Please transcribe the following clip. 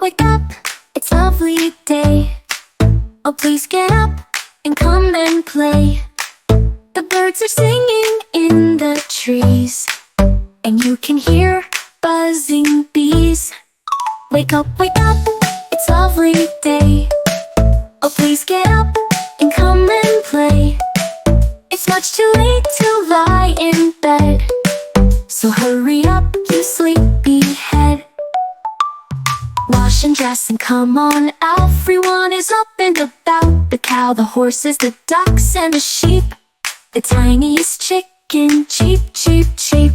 wake up, it's a lovely day. Oh, please get up and come and play. The birds are singing in the trees, and you can hear buzzing bees. Wake up, it's a lovely day. Oh, please get up and come and play. It's much too late to lie in bed, so hurry up, you sleepyhead. Wash and dress and come on out. Everyone is up and about. The cow, the horses, the ducks, and the sheep. The tiniest chicken, cheep, cheep, cheep.